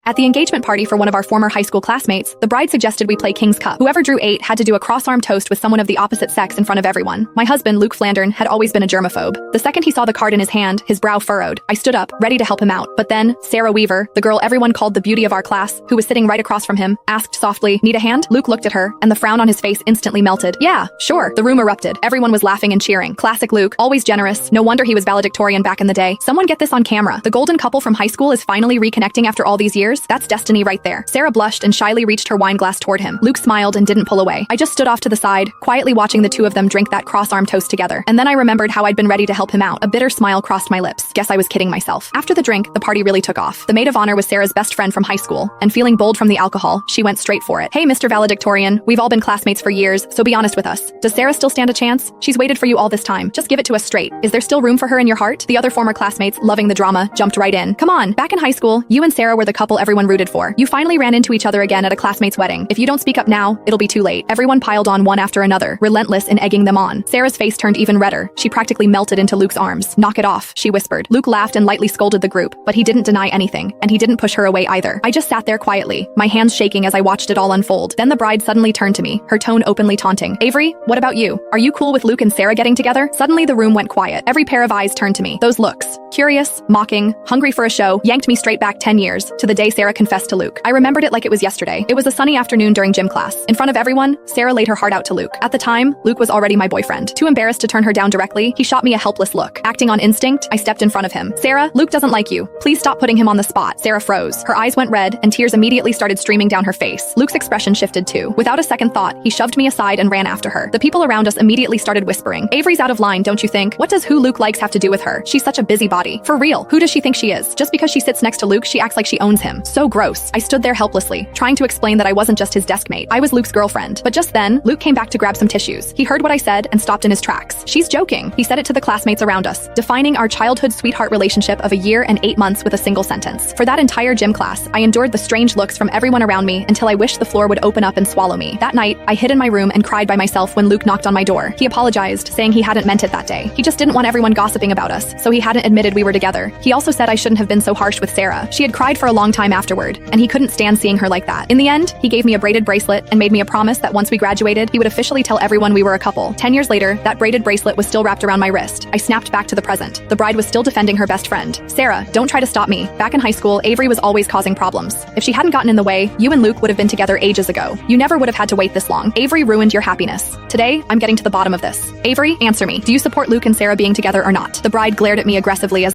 At the engagement party for one of our former high school classmates, the bride suggested we play King's Cup. Whoever drew 8 had to do a cross-arm toast with someone of the opposite sex in front of everyone. My husband, Luke Flandern, had always been a germaphobe. The second he saw the card in his hand, his brow furrowed. I stood up, ready to help him out. But then, Sarah Weaver, the girl everyone called the beauty of our class, who was sitting right across from him, asked softly, "Need a hand?" Luke looked at her, and the frown on his face instantly melted. "Yeah, sure." The room erupted. Everyone was laughing and cheering. Classic Luke, always generous. No wonder he was valedictorian back in the day. Someone get this on camera. The golden couple from high school is finally reconnecting after all these years. That's destiny right there. Sarah blushed and shyly reached her wine glass toward him. Luke smiled and didn't pull away. I just stood off to the side, quietly watching the two of them drink that cross-arm toast together. And then I remembered how I'd been ready to help him out. A bitter smile crossed my lips. Guess I was kidding myself. After the drink, the party really took off. The maid of honor was Sarah's best friend from high school, and feeling bold from the alcohol, she went straight for it. "Hey, Mr. Valedictorian, we've all been classmates for years, so be honest with us. Does Sarah still stand a chance? She's waited for you all this time. Just give it to us straight. Is there still room for her in your heart?" The other former classmates, loving the drama, jumped right in. "Come on, back in high school, you and Sarah were the couple everyone rooted for. You finally ran into each other again at a classmate's wedding. If you don't speak up now, it'll be too late." Everyone piled on one after another, relentless in egging them on. Sarah's face turned even redder. She practically melted into Luke's arms. "Knock it off," she whispered. Luke laughed and lightly scolded the group, but he didn't deny anything, and he didn't push her away either. I just sat there quietly, my hands shaking as I watched it all unfold. Then the bride suddenly turned to me, her tone openly taunting. "Avery, what about you? Are you cool with Luke and Sarah getting together?" Suddenly the room went quiet. Every pair of eyes turned to me. Those looks, curious, mocking, hungry for a show, yanked me straight back 10 years, to the day Sarah confessed to Luke. I remembered it like it was yesterday. It was a sunny afternoon during gym class. In front of everyone, Sarah laid her heart out to Luke. At the time, Luke was already my boyfriend. Too embarrassed to turn her down directly, he shot me a helpless look. Acting on instinct, I stepped in front of him. "Sarah, Luke doesn't like you. Please stop putting him on the spot." Sarah froze. Her eyes went red, and tears immediately started streaming down her face. Luke's expression shifted too. Without a second thought, he shoved me aside and ran after her. The people around us immediately started whispering, "Avery's out of line, don't you think? What does who Luke likes have to do with her? She's such a busybody. For real, who does she think she is? Just because she sits next to Luke, she acts like she owns him. So gross." I stood there helplessly, trying to explain that I wasn't just his desk mate. I was Luke's girlfriend. But just then, Luke came back to grab some tissues. He heard what I said and stopped in his tracks. "She's joking." He said it to the classmates around us, defining our childhood sweetheart relationship of a year and 8 months with a single sentence. For that entire gym class, I endured the strange looks from everyone around me until I wished the floor would open up and swallow me. That night, I hid in my room and cried by myself when Luke knocked on my door. He apologized, saying he hadn't meant it that day. He just didn't want everyone gossiping about us, so he hadn't admitted we were together. He also said I shouldn't have been so harsh with Sarah. She had cried for a long time afterward, and he couldn't stand seeing her like that. In the end, he gave me a braided bracelet and made me a promise that once we graduated, he would officially tell everyone we were a couple. 10 years later, that braided bracelet was still wrapped around my wrist. I snapped back to the present. The bride was still defending her best friend. "Sarah, don't try to stop me. Back in high school, Avery was always causing problems. If she hadn't gotten in the way, you and Luke would have been together ages ago. You never would have had to wait this long. Avery ruined your happiness. Today, I'm getting to the bottom of this. Avery, answer me. Do you support Luke and Sarah being together or not?" The bride glared at me aggressively as